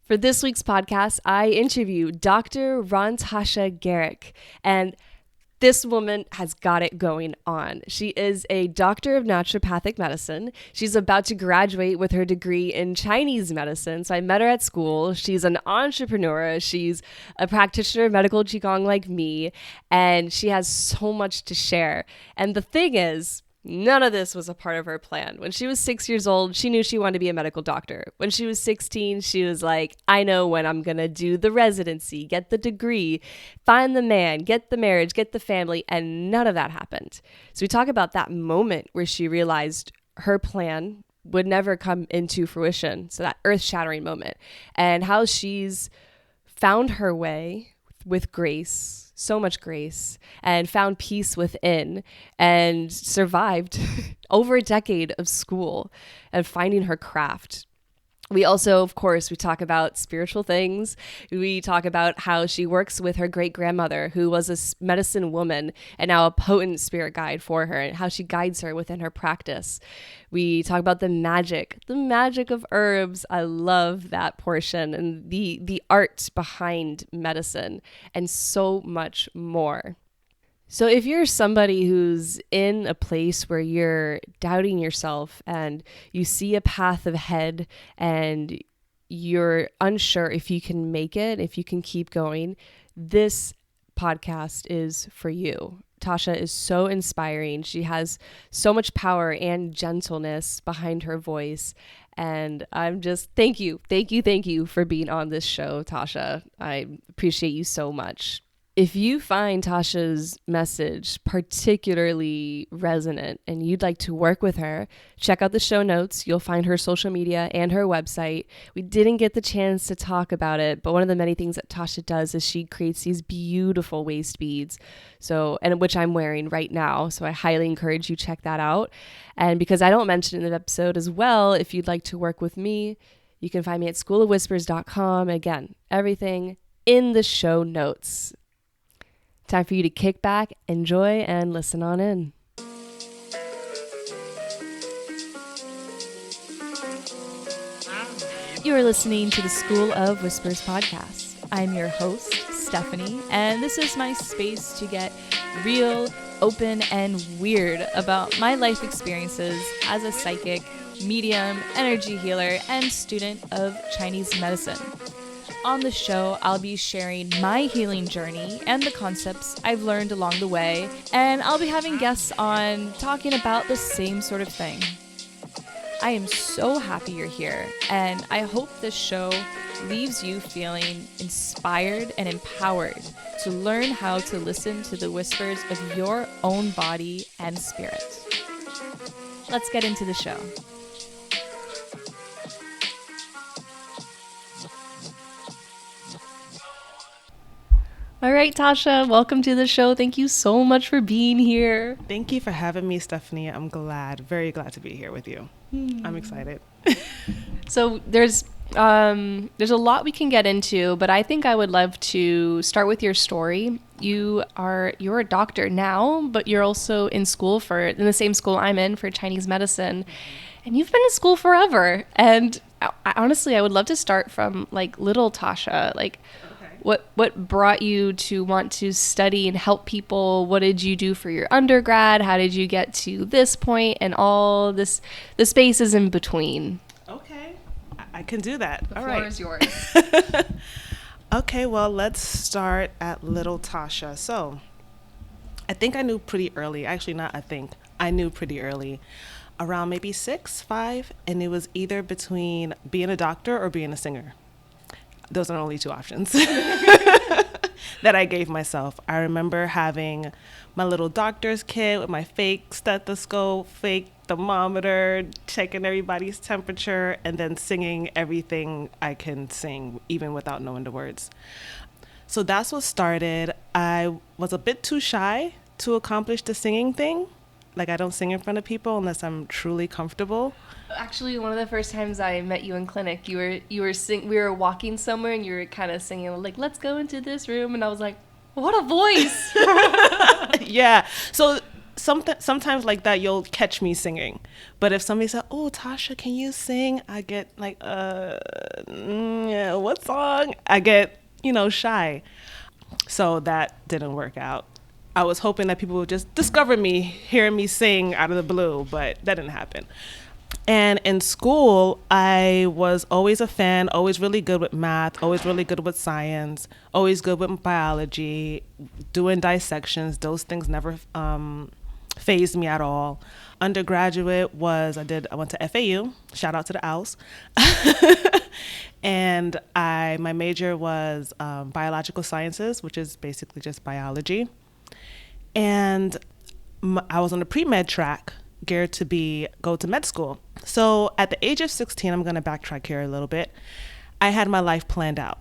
For this week's podcast, I interview Dr. Rhontasha Gerrick, and this woman has got it going on. She is a doctor of naturopathic medicine. She's about to graduate with her degree in Chinese medicine. So I met her at school. She's an entrepreneur. She's a practitioner of medical Qigong like me, and she has so much to share. And the thing is, none of this was a part of her plan. When she was 6 years old, she knew she wanted to be a medical doctor. When she was 16, she was like, I know when I'm going to do the residency, get the degree, find the man, get the marriage, get the family, and none of that happened. So we talk about that moment where she realized her plan would never come into fruition. So that earth-shattering moment, and how she's found her way with grace, so much grace, and found peace within, and survived over a decade of school and finding her craft. We also, of course, we talk about spiritual things. We talk about how she works with her great-grandmother, who was a medicine woman and now a potent spirit guide for her, and how she guides her within her practice. We talk about the magic of herbs. I love that portion, and the art behind medicine, and so much more. So if you're somebody who's in a place where you're doubting yourself and you see a path ahead and you're unsure if you can make it, if you can keep going, this podcast is for you. Tasha is so inspiring. She has so much power and gentleness behind her voice. And I'm just, thank you for being on this show, Tasha. I appreciate you so much. If you find Tasha's message particularly resonant and you'd like to work with her, check out the show notes. You'll find her social media and her website. We didn't get the chance to talk about it, but one of the many things that Tasha does is she creates these beautiful waist beads, and which I'm wearing right now. So I highly encourage you check that out. And because I don't mention it in the episode as well, if you'd like to work with me, you can find me at schoolofwhispers.com. Again, everything in the show notes. Time for you to kick back, enjoy, and listen on in. You are listening to the School of Whispers podcast. I'm your host, Stephanie, and this is my space to get real, open, and weird about my life experiences as a psychic, medium, energy healer, and student of Chinese medicine. On the show, I'll be sharing my healing journey and the concepts I've learned along the way, and I'll be having guests on talking about the same sort of thing. I am so happy you're here, and I hope this show leaves you feeling inspired and empowered to learn how to listen to the whispers of your own body and spirit. Let's get into the show. All right, Tasha, welcome to the show. Thank you so much for being here. Thank you for having me, Stephanie. I'm very glad to be here with you. I'm excited. So there's a lot we can get into, but I think I would love to start with your story. You're a doctor now, but you're also in the same school I'm in for Chinese medicine, and you've been in school forever. And honestly, I would love to start from like little Tasha, like. What brought you to want to study and help people? What did you do for your undergrad? How did you get to this point and all this, the spaces in between? Okay, I can do that. The all floor right. is yours. Okay, well, let's start at little Tasha. So I think I knew pretty early. Actually, not I think. I knew pretty early, around maybe 6, 5, and it was either between being a doctor or being a singer. Those are only two options that I gave myself. I remember having my little doctor's kit with my fake stethoscope, fake thermometer, checking everybody's temperature, and then singing everything I can sing, even without knowing the words. So that's what started. I was a bit too shy to accomplish the singing thing. Like, I don't sing in front of people unless I'm truly comfortable. Actually, one of the first times I met you in clinic, we were walking somewhere and you were kind of singing like, let's go into this room. And I was like, what a voice. Yeah. So sometimes like that, you'll catch me singing. But if somebody said, oh, Tasha, can you sing? I get like, yeah, what's song, I get, shy. So that didn't work out. I was hoping that people would just discover me, hearing me sing out of the blue, but that didn't happen. And in school, I was always a fan, always really good with math, always really good with science, always good with biology, doing dissections. Those things never phased me at all. Undergraduate I went to FAU, shout out to the Owls. And my major was biological sciences, which is basically just biology. And I was on the pre-med track, geared to go to med school. So at the age of 16, I'm going to backtrack here a little bit. I had my life planned out.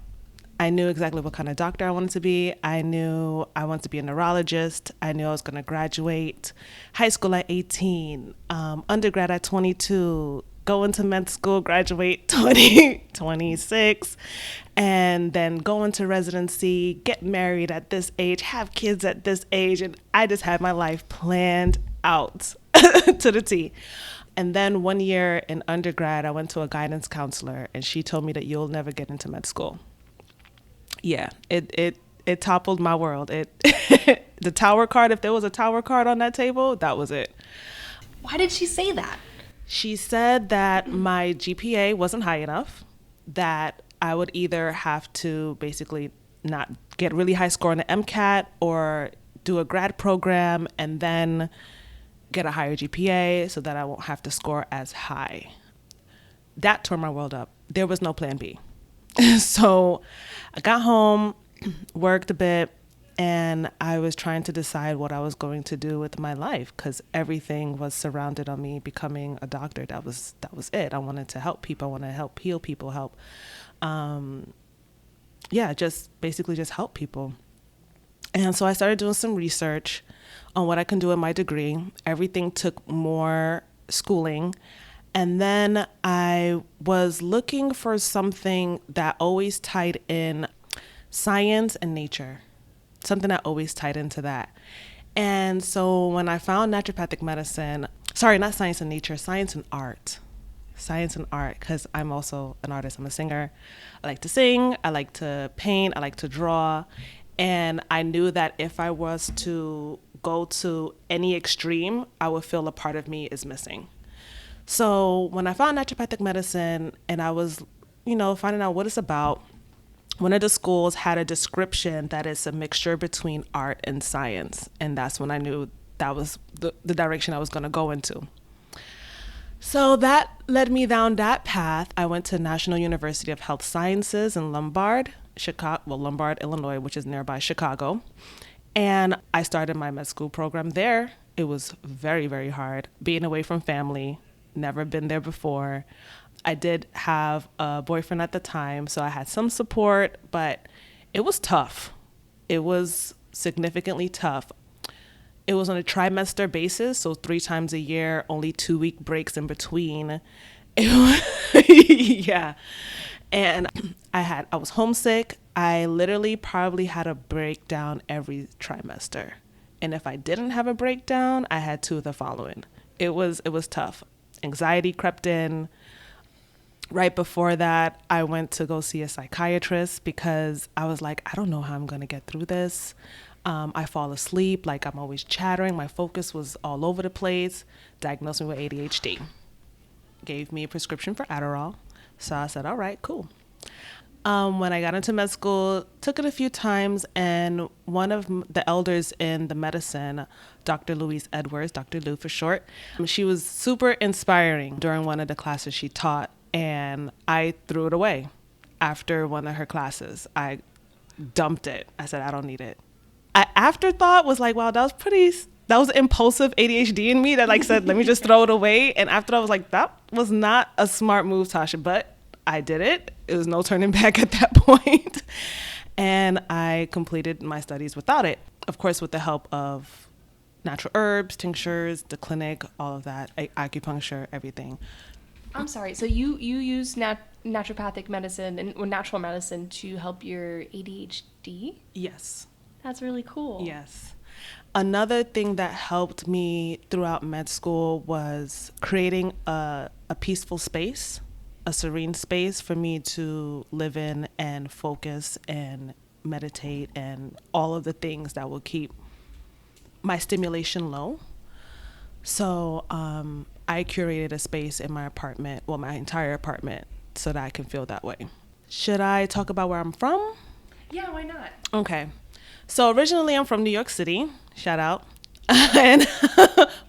I knew exactly what kind of doctor I wanted to be. I knew I wanted to be a neurologist. I knew I was going to graduate high school at 18, undergrad at 22, go into med school, graduate 26, and then go into residency, get married at this age, have kids at this age. And I just had my life planned out to the T. And then 1 year in undergrad, I went to a guidance counselor, and she told me that you'll never get into med school. Yeah, it toppled my world. The tower card, if there was a tower card on that table, that was it. Why did she say that? She said that my GPA wasn't high enough, that I would either have to basically not get really high score on the MCAT or do a grad program and then get a higher GPA so that I won't have to score as high. That tore my world up. There was no plan B. So I got home, worked a bit, and I was trying to decide what I was going to do with my life because everything was surrounded on me becoming a doctor. That was it. I wanted to help people. I wanted to help heal people, just basically just help people. And so I started doing some research on what I can do in my degree. Everything took more schooling. And then I was looking for something that always tied in science and nature, something that always tied into that. And so when I found naturopathic medicine, not science and nature, science and art, because I'm also an artist. I'm a singer. I like to sing. I like to paint. I like to draw. And I knew that if I was to go to any extreme, I would feel a part of me is missing. So when I found naturopathic medicine and I was, finding out what it's about, one of the schools had a description that it's a mixture between art and science. And that's when I knew that was the direction I was going to go into. So that led me down that path. I went to National University of Health Sciences in Lombard, Illinois, which is nearby Chicago. And I started my med school program there. It was very, very hard being away from family. Never been there before. I did have a boyfriend at the time, so I had some support, but it was tough. It was significantly tough. It was on a trimester basis, so 3 times a year, only 2-week breaks in between. Yeah. And I was homesick. I literally probably had a breakdown every trimester. And if I didn't have a breakdown, I had 2 of the following. It was tough. Anxiety crept in. Right before that, I went to go see a psychiatrist because I was like, I don't know how I'm going to get through this. I fall asleep, like I'm always chattering. My focus was all over the place. Diagnosed me with ADHD. Gave me a prescription for Adderall. So I said, all right, cool. When I got into med school, took it a few times, and one of the elders in the medicine, Dr. Louise Edwards, Dr. Lou for short, she was super inspiring during one of the classes she taught, and I threw it away after one of her classes. I dumped it. I said, I don't need it. Afterthought was like, wow, that was impulsive ADHD in me that said, let me just throw it away. And after I was like, that was not a smart move, Tasha, but I did it. It was no turning back at that point. And I completed my studies without it. Of course, with the help of natural herbs, tinctures, the clinic, all of that, acupuncture, everything. I'm sorry. So you use naturopathic medicine and natural medicine to help your ADHD? Yes. That's really cool. Yes. Another thing that helped me throughout med school was creating a peaceful space, a serene space for me to live in and focus and meditate and all of the things that will keep my stimulation low. So I curated a space in my apartment, well, my entire apartment, so that I can feel that way. Should I talk about where I'm from? Yeah, why not? Okay. So originally I'm from New York City. Shout out. And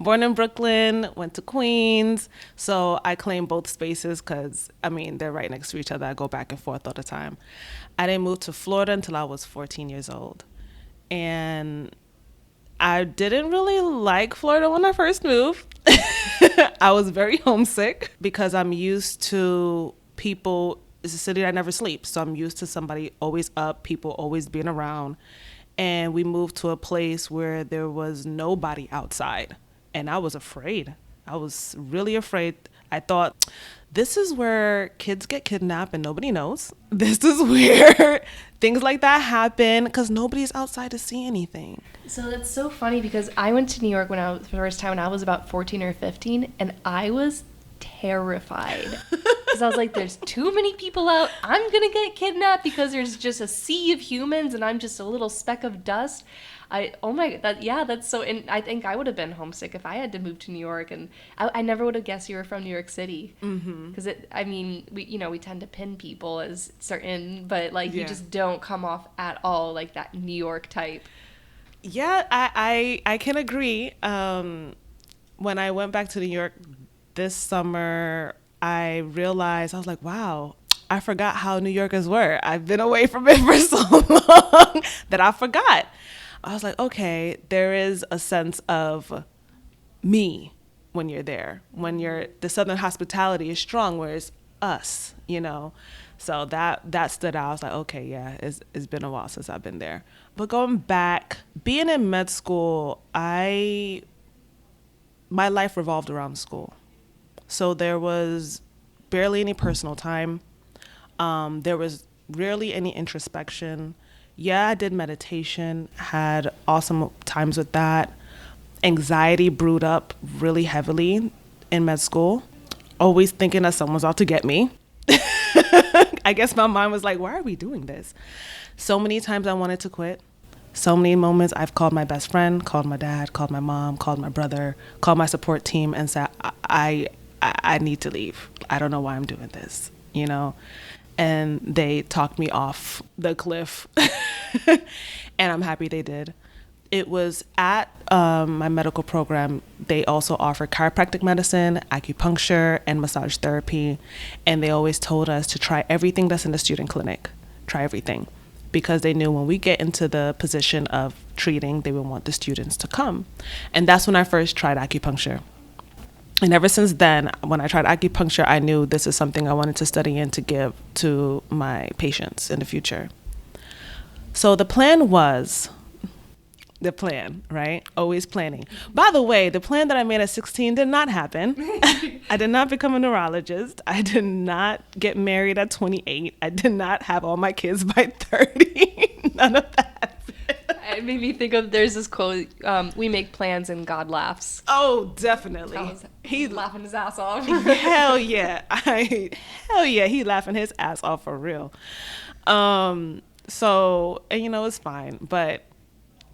born in Brooklyn, went to Queens. So I claim both spaces because, I mean, they're right next to each other. I go back and forth all the time. I didn't move to Florida until I was 14 years old. And I didn't really like Florida when I first moved. I was very homesick because I'm used to people. It's a city that never sleeps. So I'm used to somebody always up, people always being around. And we moved to a place where there was nobody outside. And I was afraid. I was really afraid. I thought, this is where kids get kidnapped and nobody knows. This is where things like that happen because nobody's outside to see anything. So that's so funny because I went to New York for the first time when I was about 14 or 15, and I was terrified because I was like, there's too many people out. I'm gonna get kidnapped because there's just a sea of humans and I'm just a little speck of dust. That's so. And I think I would have been homesick if I had to move to New York, and I never would have guessed you were from New York City. Because we tend to pin people as certain, but you just don't come off at all like that New York type. Yeah, I can agree. When I went back to New York this summer, I realized, I was like, wow, I forgot how New Yorkers were. I've been away from it for so long that I forgot. I was like, okay, there is a sense of me when you're there. The Southern hospitality is strong, whereas us, So that stood out. I was like, okay, yeah, it's been a while since I've been there. But going back, being in med school, my life revolved around school. So there was barely any personal time. There was rarely any introspection. Yeah, I did meditation, had awesome times with that. Anxiety brewed up really heavily in med school. Always thinking that someone's out to get me. I guess my mind was like, why are we doing this? So many times I wanted to quit. So many moments I've called my best friend, called my dad, called my mom, called my brother, called my support team and said, I need to leave. I don't know why I'm doing this, And they talked me off the cliff. And I'm happy they did. It was at my medical program. They also offer chiropractic medicine, acupuncture, and massage therapy. And they always told us to try everything that's in the student clinic. Try everything. Because they knew when we get into the position of treating, they would want the students to come. And that's when I first tried acupuncture. And ever since then, when I tried acupuncture, I knew this is something I wanted to study and to give to my patients in the future. So the plan, right? Always planning. By the way, the plan that I made at 16 did not happen. I did not become a neurologist. I did not get married at 28. I did not have all my kids by 30. None of that. It made me think of, there's this quote, we make plans and God laughs. Oh, definitely. He's laughing his ass off. Hell yeah. He laughing his ass off for real. So, and it's fine. But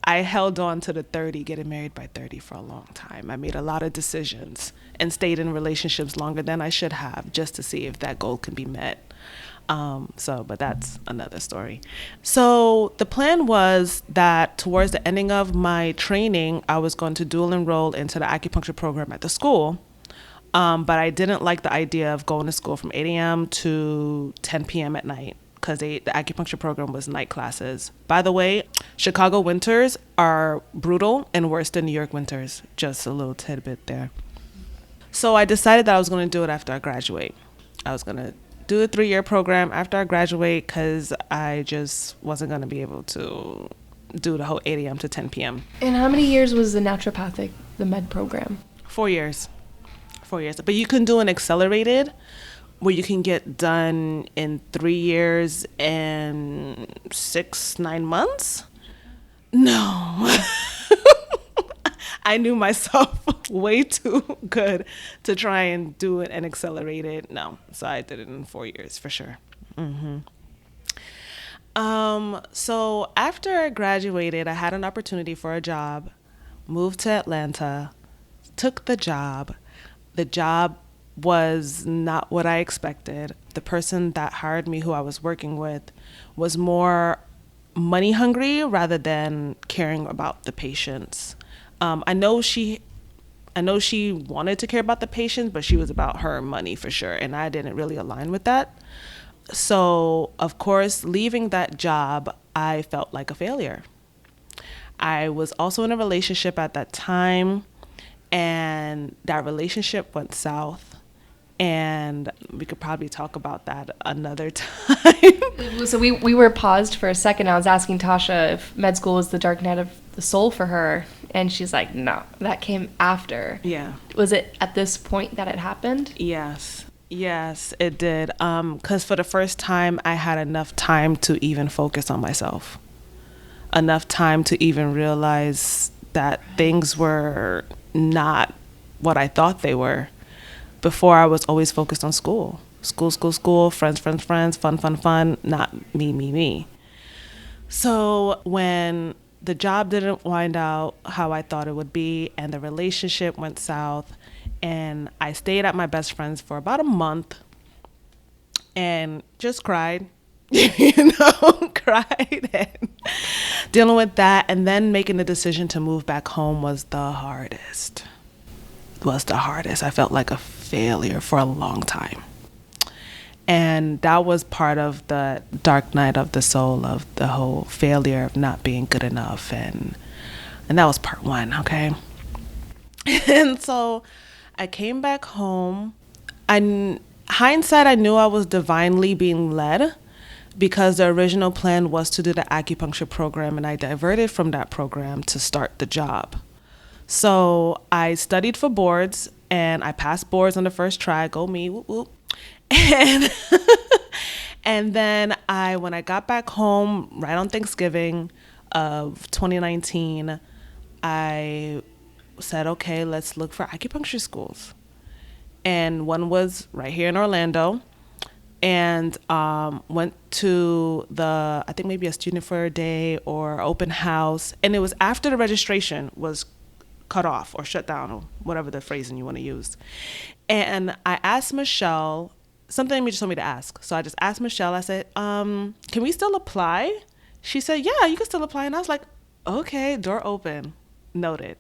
I held on to the 30, getting married by 30 for a long time. I made a lot of decisions and stayed in relationships longer than I should have just to see if that goal can be met. But that's another story. So the plan was that towards the ending of my training, I was going to dual enroll into the acupuncture program at the school. But I didn't like the idea of going to school from 8 a.m. to 10 p.m. at night because the acupuncture program was night classes. By the way, Chicago winters are brutal and worse than New York winters. Just a little tidbit there. So I decided that I was going to do it after I graduate. I was going to do a 3-year program after I graduate because I just wasn't going to be able to do the whole 8 a.m. to 10 p.m. And how many years was the med program? 4 years. 4 years. But you can do an accelerated where you can get done in 3 years and 9 months. No. I knew myself way too good to try and do it and accelerate it. No, so I did it in 4 years for sure. So after I graduated, I had an opportunity for a job, moved to Atlanta, took the job. The job was not what I expected. The person that hired me, who I was working with, was more money hungry rather than caring about the patients. I know she wanted to care about the patients, but she was about her money for sure, and I didn't really align with that. So, of course, leaving that job, I felt like a failure. I was also in a relationship at that time, and that relationship went south. And we could probably talk about that another time. So we were paused for a second. I was asking Tasha if med school was the dark night of the soul for her, and she's like, no, that came after. Yeah. Was it at this point that it happened? Yes, it did. 'Cause for the first time, I had enough time to even focus on myself. Enough time to even realize that things were not what I thought they were. Before, I was always focused on school. School, friends, fun, not me. So when the job didn't wind out how I thought it would be, and the relationship went south, and I stayed at my best friend's for about a month and just cried, cried and dealing with that, and then making the decision to move back home was the hardest. I felt like a failure for a long time. And that was part of the dark night of the soul, of the whole failure of not being good enough. And that was part one, okay? And so I came back home. Hindsight, I knew I was divinely being led, because the original plan was to do the acupuncture program, and I diverted from that program to start the job. So I studied for boards, and I passed boards on the first try. Go me, whoop, whoop. And and then when I got back home right on Thanksgiving of 2019, I said, okay, let's look for acupuncture schools. And one was right here in Orlando, and went to I think maybe a student for a day or open house. And it was after the registration was cut off or shut down, or whatever the phrasing you want to use. And I asked Michelle, something just told me to ask. So I just asked Michelle, I said, can we still apply? She said, yeah, you can still apply. And I was like, okay, door open, noted.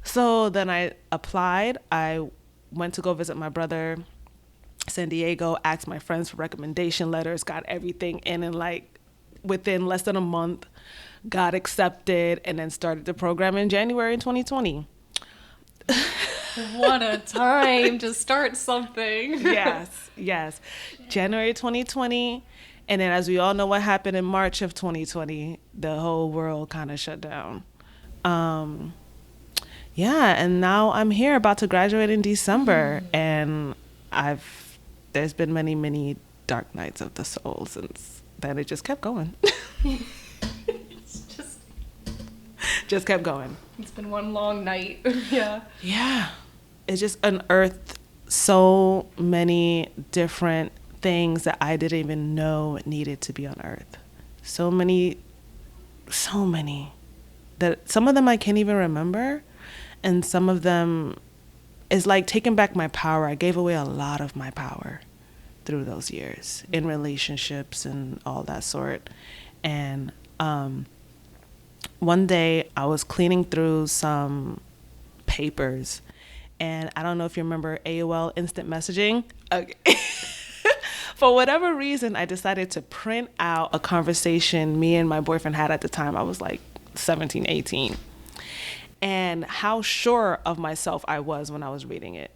So then I applied. I went to go visit my brother, San Diego, asked my friends for recommendation letters, got everything in, and like within less than a month, got accepted, and then started the program in January 2020. What a time to start something. Yes. January 2020. And then, as we all know what happened in March of 2020, the whole world kind of shut down. And now I'm here about to graduate in December. And there's been many, many dark nights of the soul since then. It just kept going. Just kept going. It's been one long night. Yeah. It just unearthed so many different things that I didn't even know needed to be unearthed. So many that some of them I can't even remember, and some of them is like taking back my power. I gave away a lot of my power through those years in relationships and all that sort. And one day I was cleaning through some papers, and I don't know if you remember AOL instant messaging. Okay. For whatever reason, I decided to print out a conversation me and my boyfriend had at the time. I was like 17, 18. And how sure of myself I was when I was reading it.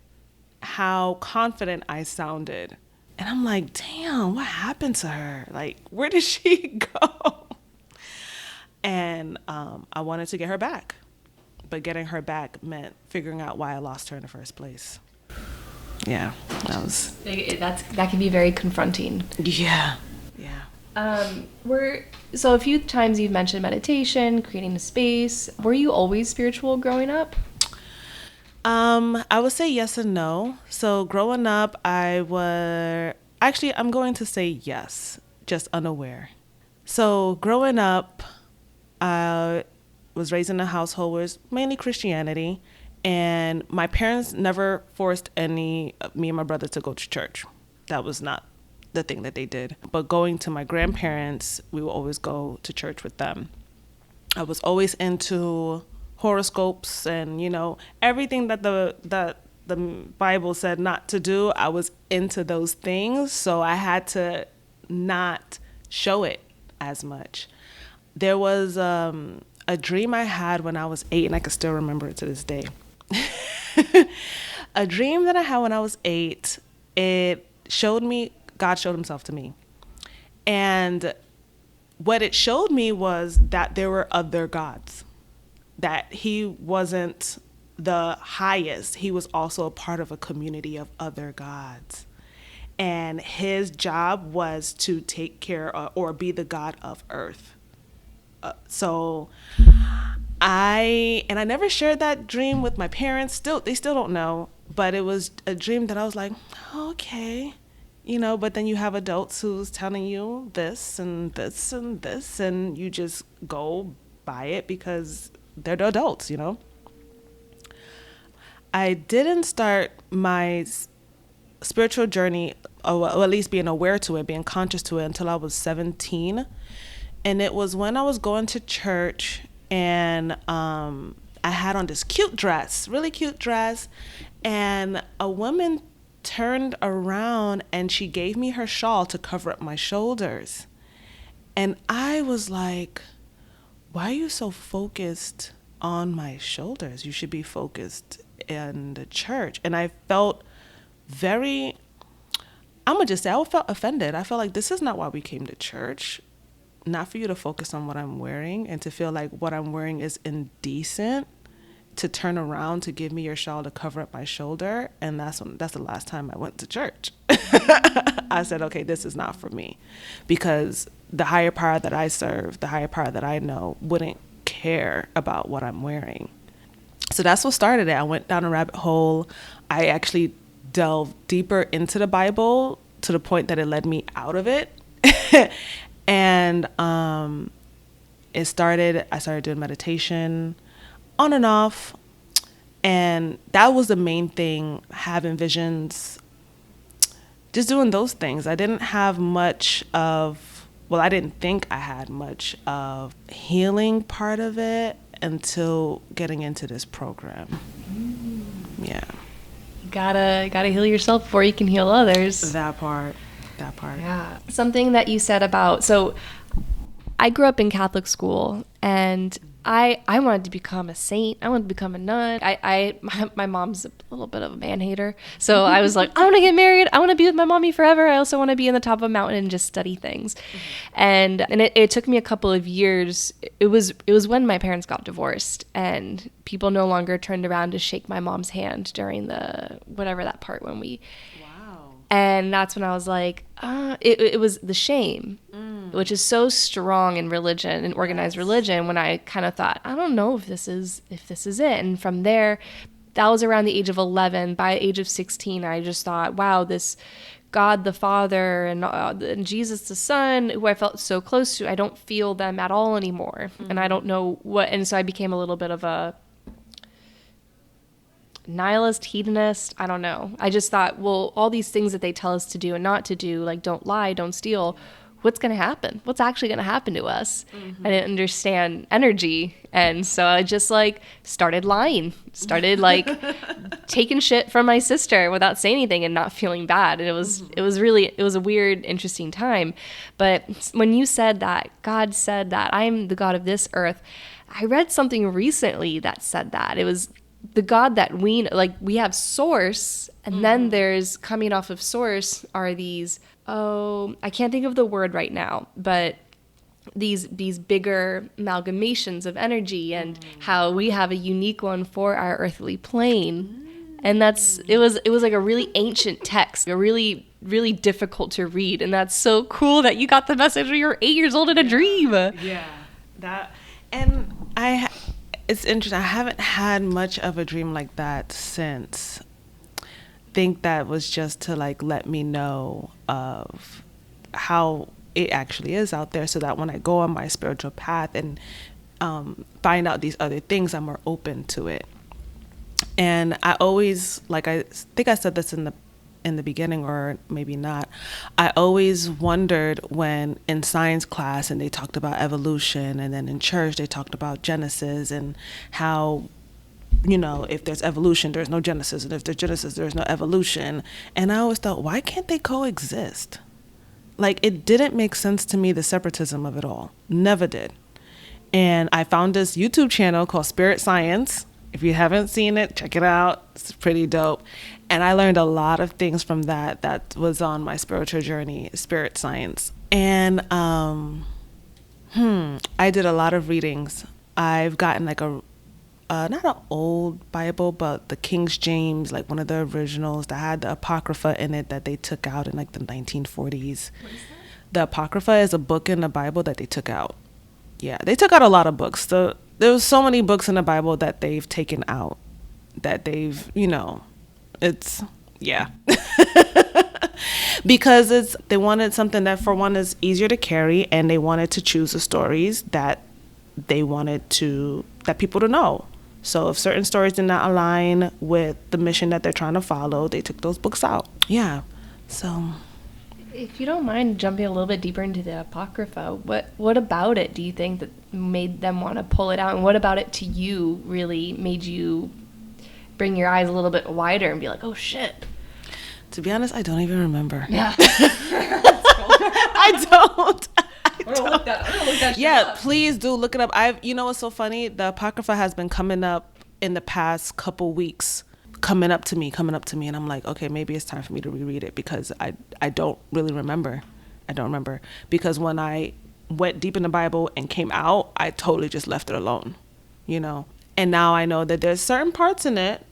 How confident I sounded. And I'm like, damn, what happened to her? Like, where did she go? And I wanted to get her back. But getting her back meant figuring out why I lost her in the first place. Yeah, that can be very confronting. Yeah. So a few times you've mentioned meditation, creating a space. Were you always spiritual growing up? I would say yes and no. So growing up, I'm going to say yes, just unaware. So growing up, I was raised in a household where it's mainly Christianity, and my parents never forced me and my brother to go to church. That was not the thing that they did. But going to my grandparents, we would always go to church with them. I was always into horoscopes and, everything that the Bible said not to do. I was into those things, so I had to not show it as much. There was a dream I had when I was 8, and I can still remember it to this day. A dream that I had when I was 8, God showed himself to me. And what it showed me was that there were other gods, that he wasn't the highest. He was also a part of a community of other gods. And his job was to take care of, or be the god of earth. So I never shared that dream with my parents. They still don't know, but it was a dream that I was like, okay, but then you have adults who's telling you this and this and this, and you just go by it because they're the adults, I didn't start my spiritual journey, or at least being aware to it, being conscious to it, until I was 17. And it was when I was going to church, and I had on this cute dress, really cute dress, and a woman turned around and she gave me her shawl to cover up my shoulders. And I was like, why are you so focused on my shoulders? You should be focused in the church. And I felt I felt offended. I felt like, this is not why we came to church. Not for you to focus on what I'm wearing and to feel like what I'm wearing is indecent, to turn around to give me your shawl to cover up my shoulder. And that's the last time I went to church. I said, okay, this is not for me, because the higher power that I serve, the higher power that I know, wouldn't care about what I'm wearing. So that's what started it. I went down a rabbit hole. I actually delved deeper into the Bible to the point that it led me out of it. And I started doing meditation on and off. And that was the main thing, having visions, just doing those things. I didn't have much of, I didn't think I had much of healing part of it until getting into this program. Yeah. You gotta heal yourself before you can heal others. That part. Yeah. Something that you said about, so I grew up in Catholic school, and I wanted to become a saint. I wanted to become a nun. My mom's a little bit of a man hater. So I was like, I want to get married. I want to be with my mommy forever. I also want to be in the top of a mountain and just study things. And it took me a couple of years. It was when my parents got divorced, and people no longer turned around to shake my mom's hand during whatever that part when we... And that's when I was like, it was the shame, which is so strong in religion, in organized religion, when I kind of thought, I don't know if this is it. And from there, that was around the age of 11. By the age of 16, I just thought, wow, this God the Father and Jesus the Son, who I felt so close to, I don't feel them at all anymore. And I don't know what, and so I became a little bit of a nihilist, hedonist, I don't know. I just thought, well, all these things that they tell us to do and not to do, like don't lie, don't steal, what's going to happen? What's actually going to happen to us? I didn't understand energy. And so I just started lying, started taking shit from my sister without saying anything and not feeling bad. And it was a weird, interesting time. But when you said that, God said that I'm the God of this earth, I read something recently that said that. It was the God that we have source, and then there's coming off of source are these, I can't think of the word right now, but these bigger amalgamations of energy, and how we have a unique one for our earthly plane. And it was like a really ancient text, a really, really difficult to read. And that's so cool that you got the message when you were 8 years old in a dream. Yeah, that, and it's interesting. I haven't had much of a dream like that since. I think that was just to like let me know of how it actually is out there, so that when I go on my spiritual path and find out these other things, I'm more open to it. And I always, like, I think I said this in the beginning, or maybe not, I always wondered when in science class and they talked about evolution, and then in church they talked about Genesis, and how, you know, if there's evolution, there's no Genesis, and if there's Genesis, there's no evolution. And I always thought, why can't they coexist? Like, it didn't make sense to me, the separatism of it all. Never did. And I found this YouTube channel called Spirit Science. If you haven't seen it, check it out. It's pretty dope. And I learned a lot of things from that was on my spiritual journey, Spirit Science. And I did a lot of readings. I've gotten like not an old Bible, but the King James, like one of the originals that had the Apocrypha in it that they took out in like the 1940s. What is that? The Apocrypha is a book in the Bible that they took out. Yeah, they took out a lot of books. There was so many books in the Bible that they've taken out, that they've, you know, it's, yeah. Because they wanted something that, for one, is easier to carry, and they wanted to choose the stories that they wanted that people to know. So if certain stories did not align with the mission that they're trying to follow, they took those books out. Yeah. So if you don't mind jumping a little bit deeper into the Apocrypha, what about it do you think that made them want to pull it out? And what about it to you really made you bring your eyes a little bit wider and be like, oh shit? To be honest, I don't even remember. Yeah. I don't. I'm gonna look that shit Yeah, up. please do look it up. You know what's so funny? The Apocrypha has been coming up in the past couple weeks, coming up to me, and I'm like, okay, maybe it's time for me to reread it, because I don't really remember. I don't remember, because when I went deep in the Bible and came out, I totally just left it alone, you know. And now I know that there's certain parts in it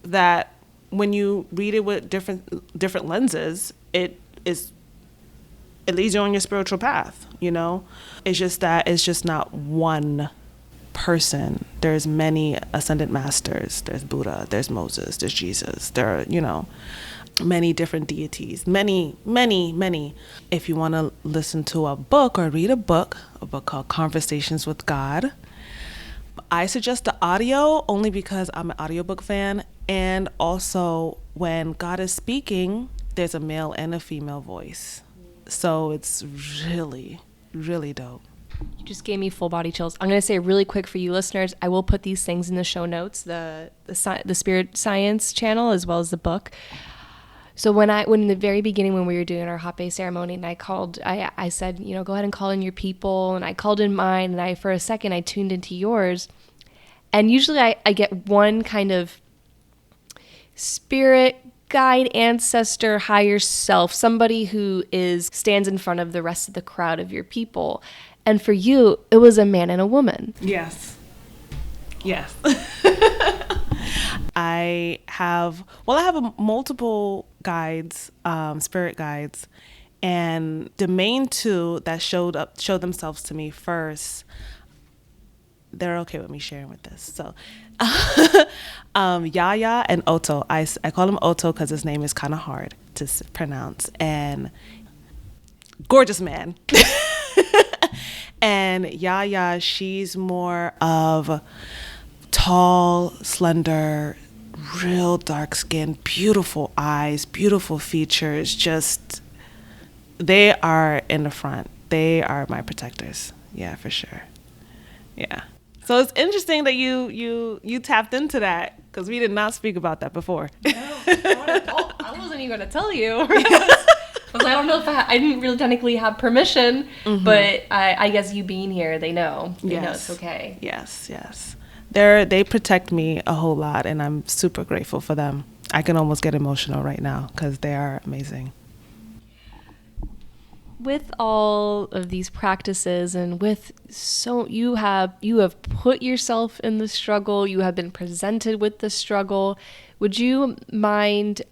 that when you read it with different lenses, it leads you on your spiritual path, you know. It's just that it's just not one person. There's many ascended masters. There's Buddha, there's Moses, there's Jesus. There are, you know, many different deities, many. If you want to listen to a book or read a book called Conversations with God, I suggest the audio only because I'm an audiobook fan, and also when God is speaking, there's a male and a female voice. So it's really, really dope. You just gave me full body chills. I'm going to say really quick for you listeners, I will put these things in the show notes, the Spirit Science channel, as well as the book. So when in the very beginning, when we were doing our hot bay ceremony, and I said, you know, go ahead and call in your people, and I called in mine, and for a second I tuned into yours. And usually I get one kind of spirit guide, ancestor, higher self, somebody who stands in front of the rest of the crowd of your people. And for you, it was a man and a woman. Yes. I have multiple guides, spirit guides, and the main two that showed themselves to me first, they're okay with me sharing with this. So Yaya and Otto. I call him Otto because his name is kind of hard to pronounce, and gorgeous man. And Yaya, she's more of tall, slender, real dark skin, beautiful eyes, beautiful features. Just, they are in the front. They are my protectors. Yeah, for sure. Yeah. So it's interesting that you tapped into that, because we did not speak about that before. No, I wasn't even going to tell you. I don't know if I didn't really technically have permission, but I guess you being here, they know. They know it's okay. Yes. They protect me a whole lot, and I'm super grateful for them. I can almost get emotional right now because they are amazing. With all of these practices, and you have put yourself in the struggle, you have been presented with the struggle. Would you mind,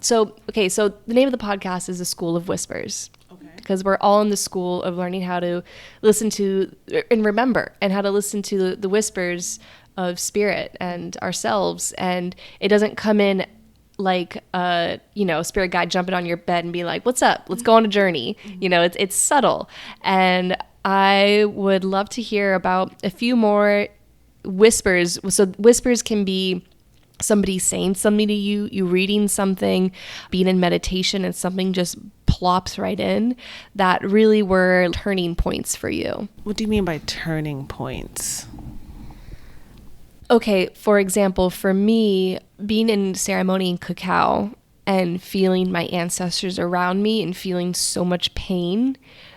so the name of the podcast is The School of Whispers. Okay. Because we're all in the school of learning how to listen to and remember, and how to listen to the whispers of spirit and ourselves. And it doesn't come in like spirit guide jumping on your bed and be like, what's up, let's go on a journey. It's subtle. And I would love to hear about a few more whispers. So whispers can be somebody saying something to you, you reading something, being in meditation, and something just plops right in, that really were turning points for you. What do you mean by turning points? Okay, for example, for me, being in ceremony in cacao and feeling my ancestors around me and feeling so much pain,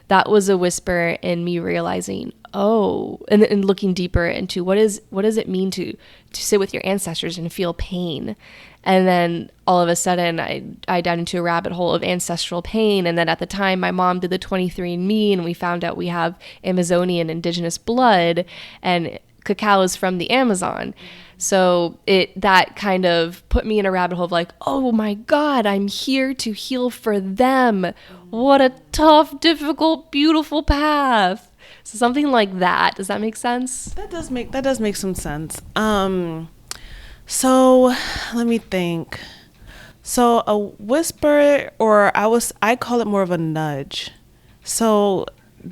that was a whisper in me realizing, and looking deeper into what does it mean to sit with your ancestors and feel pain. And then all of a sudden I dive into a rabbit hole of ancestral pain. And then at the time my mom did the 23andMe and we found out we have Amazonian indigenous blood, and cacao is from the Amazon. So that kind of put me in a rabbit hole of like, oh my God, I'm here to heal for them. What a tough, difficult, beautiful path. So something like that. Does that make sense? That does make some sense. So let me think. So a whisper, or I call it more of a nudge. So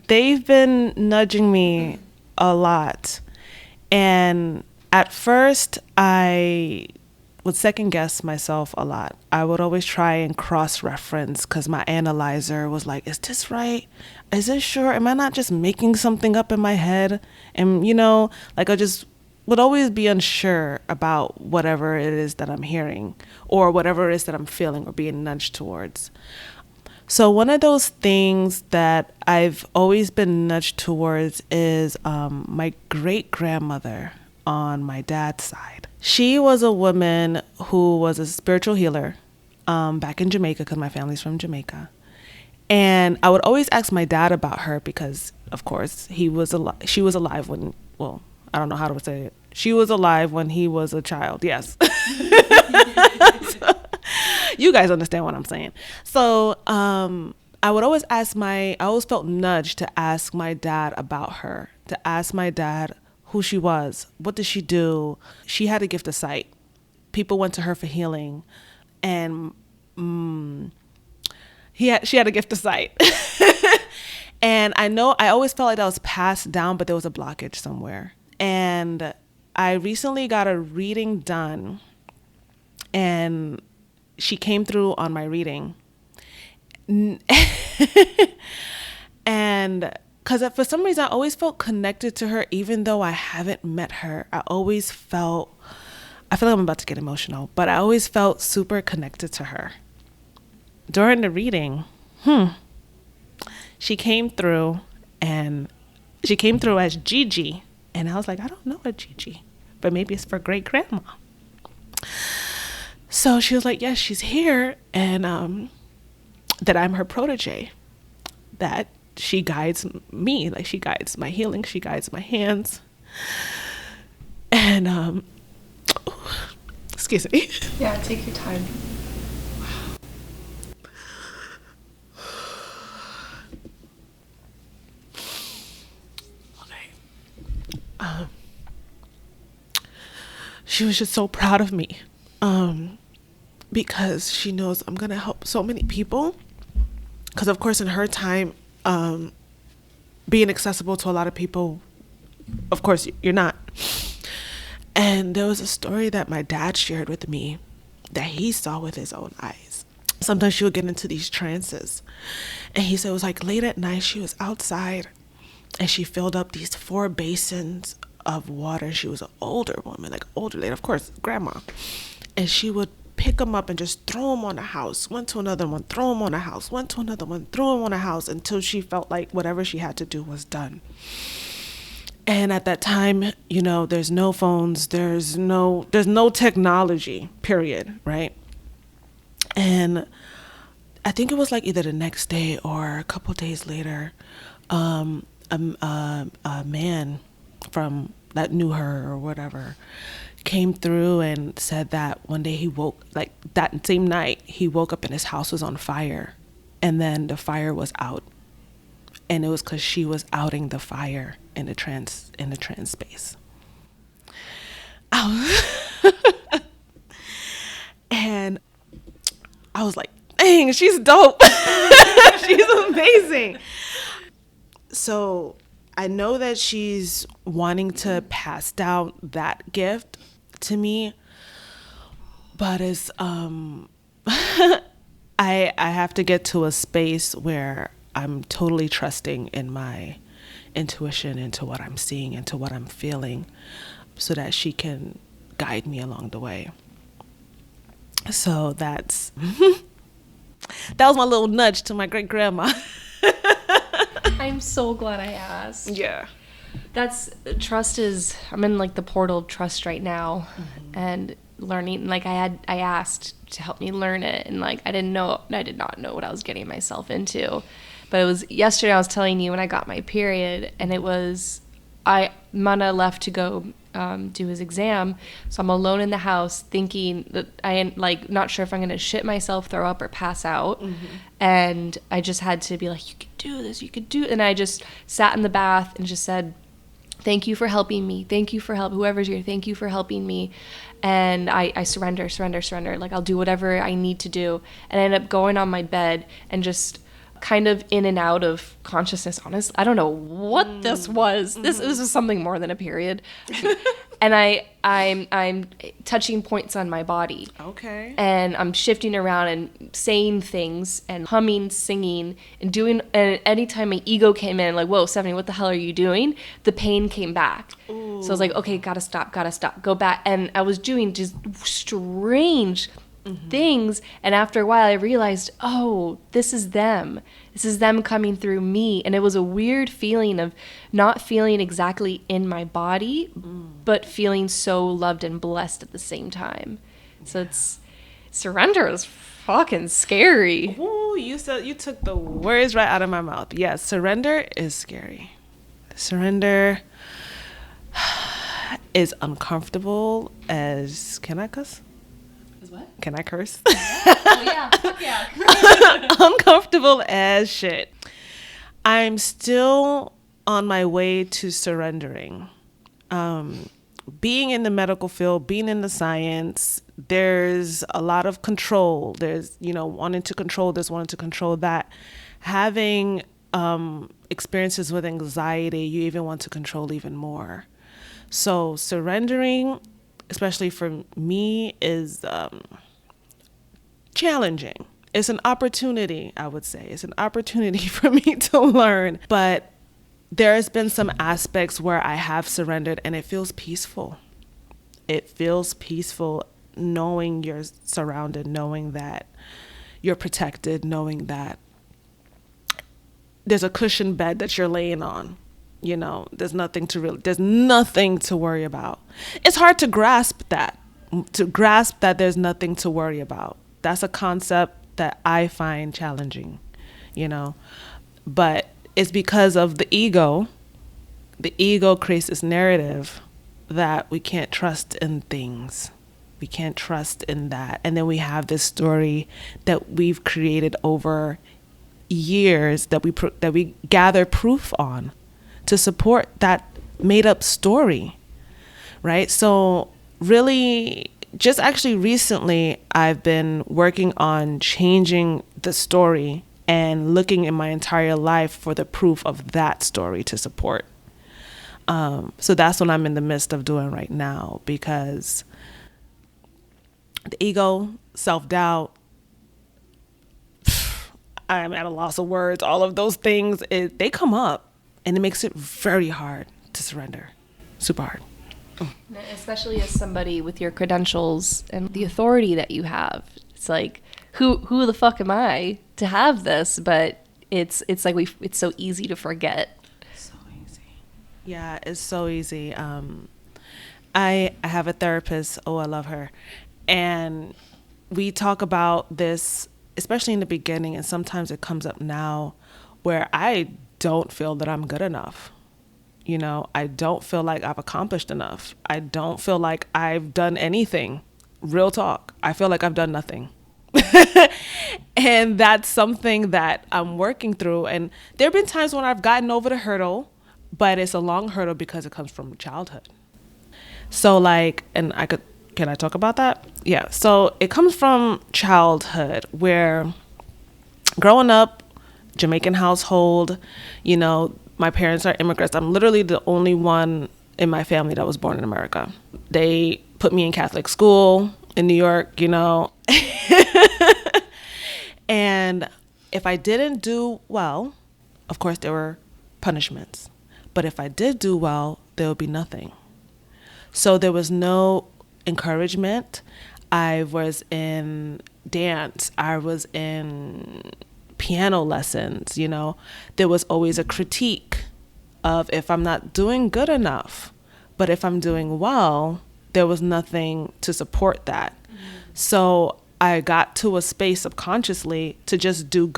they've been nudging me a lot. And at first, I would second guess myself a lot. I would always try and cross-reference because my analyzer was like, is this right? Is this sure? Am I not just making something up in my head? And, I just would always be unsure about whatever it is that I'm hearing or whatever it is that I'm feeling or being nudged towards. So one of those things that I've always been nudged towards is my great-grandmother on my dad's side. She was a woman who was a spiritual healer back in Jamaica, because my family's from Jamaica. And I would always ask my dad about her because, of course, she was alive when, I don't know how to say it. She was alive when he was a child. Yes. You guys understand what I'm saying. So I would always I always felt nudged to ask my dad about her, to ask my dad who she was, what did she do. She had a gift of sight. People went to her for healing, and she had a gift of sight. And I always felt like that was passed down, but there was a blockage somewhere. And I recently got a reading done, and she came through on my reading. And because for some reason I always felt connected to her, even though I haven't met her. I feel like I'm about to get emotional, but I always felt super connected to her. During the reading, she came through as Gigi. And I was like, I don't know a Gigi, but maybe it's for great grandma. So she was like, yes, she's here. And that I'm her protege, that she guides me, like she guides my healing, she guides my hands. And excuse me. Yeah, take your time. She was just so proud of me, because she knows I'm gonna help so many people. Because of course, in her time, being accessible to a lot of people, of course you're not. And there was a story that my dad shared with me that he saw with his own eyes. Sometimes she would get into these trances, and he said it was like late at night. She was outside, and she filled up these 4 basins of water. She was an older woman, like older lady, of course, grandma. And she would pick them up and just throw them on the house, went to another one, throw them on the house, went to another one, throw them on the house, until she felt like whatever she had to do was done. And at that time, there's no phones, there's no technology, period, right? And I think it was like either the next day or a couple days later, a man from that knew her or whatever came through and said that one day he woke, like that same night, he woke up and his house was on fire, and then the fire was out, and it was because she was outing the fire in the trance space. And I was like, dang, she's dope. She's amazing. So I know that she's wanting to pass down that gift to me, but it's I have to get to a space where I'm totally trusting in my intuition, into what I'm seeing, into what I'm feeling, so that she can guide me along the way. So that was my little nudge to my great grandma. I'm so glad I asked. Yeah. I'm in like the portal of trust right now, and learning, like I asked to help me learn it, and like I did not know what I was getting myself into. But it was yesterday I was telling you when I got my period, and it was Mana left to go do his exam, so I'm alone in the house thinking that I am like not sure if I'm gonna shit myself, throw up, or pass out. And I just had to be like, you could do this, you could do it. And I just sat in the bath and just said, thank you for helping me, thank you for whoever's here, thank you for helping me. And I surrender, like I'll do whatever I need to do. And I ended up going on my bed and just kind of in and out of consciousness. Honest, I don't know what this was. This was something more than a period. And I'm touching points on my body. Okay. And I'm shifting around and saying things and humming, singing, and doing. And anytime my ego came in, like, whoa, Stephanie, what the hell are you doing? The pain came back. Ooh. So I was like, okay, gotta stop, go back. And I was doing just strange things, and after a while I realized, oh, this is them coming through me. And it was a weird feeling of not feeling exactly in my body, but feeling so loved and blessed at the same time. So surrender is fucking scary. Ooh, you took the words right out of my mouth. Yes, surrender is scary. Surrender is uncomfortable as, can I cuss? What? Can I curse? Oh yeah, fuck yeah. Uncomfortable as shit. I'm still on my way to surrendering. Being in the medical field, being in the science, there's a lot of control. There's, wanting to control this, wanting to control that. Having experiences with anxiety, you even want to control even more. So surrendering, especially for me, is challenging. It's an opportunity, I would say. It's an opportunity for me to learn. But there has been some aspects where I have surrendered, and it feels peaceful. It feels peaceful knowing you're surrounded, knowing that you're protected, knowing that there's a cushioned bed that you're laying on. There's nothing to worry about. It's hard to grasp that there's nothing to worry about. That's a concept that I find challenging, but it's because of the ego. The ego creates this narrative that we can't trust in things. We can't trust in that. And then we have this story that we've created over years that we gather proof on to support that made up story, right? So really, just actually recently, I've been working on changing the story and looking in my entire life for the proof of that story to support. So that's what I'm in the midst of doing right now, because the ego, self-doubt, I'm at a loss of words, all of those things, they come up. And it makes it very hard to surrender. Super hard. Especially as somebody with your credentials and the authority that you have. It's like, who the fuck am I to have this? But it's like it's so easy to forget. So easy. Yeah, it's so easy. I have a therapist. Oh, I love her. And we talk about this, especially in the beginning, and sometimes it comes up now, where I don't feel that I'm good enough. I don't feel like I've accomplished enough. I don't feel like I've done anything. Real talk. I feel like I've done nothing. And that's something that I'm working through. And there have been times when I've gotten over the hurdle, but it's a long hurdle because it comes from childhood. So like, and can I talk about that? Yeah. So it comes from childhood, where growing up, Jamaican household, you know, my parents are immigrants. I'm literally the only one in my family that was born in America. They put me in Catholic school in New York, you know. And if I didn't do well, of course there were punishments. But if I did do well, there would be nothing. So there was no encouragement. I was in dance. I was in piano lessons, you know. There was always a critique of if I'm not doing good enough. But if I'm doing well, there was nothing to support that. So I got to a space subconsciously to just do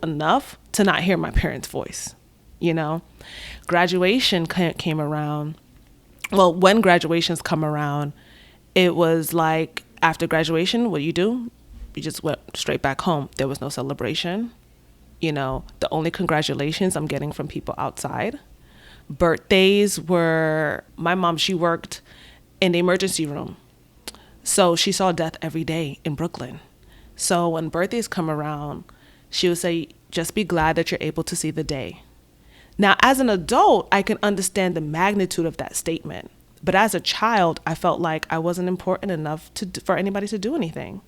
enough to not hear my parents' voice, you know. Graduation came around. Well, when graduations come around, it was like after graduation, what you do? You just went straight back home. There was no celebration. You know, the only congratulations I'm getting from people outside. Birthdays were, my mom, she worked in the emergency room. So she saw death every day in Brooklyn. So when birthdays come around, she would say, just be glad that you're able to see the day. Now, as an adult, I can understand the magnitude of that statement. But as a child, I felt like I wasn't important enough for anybody to do anything.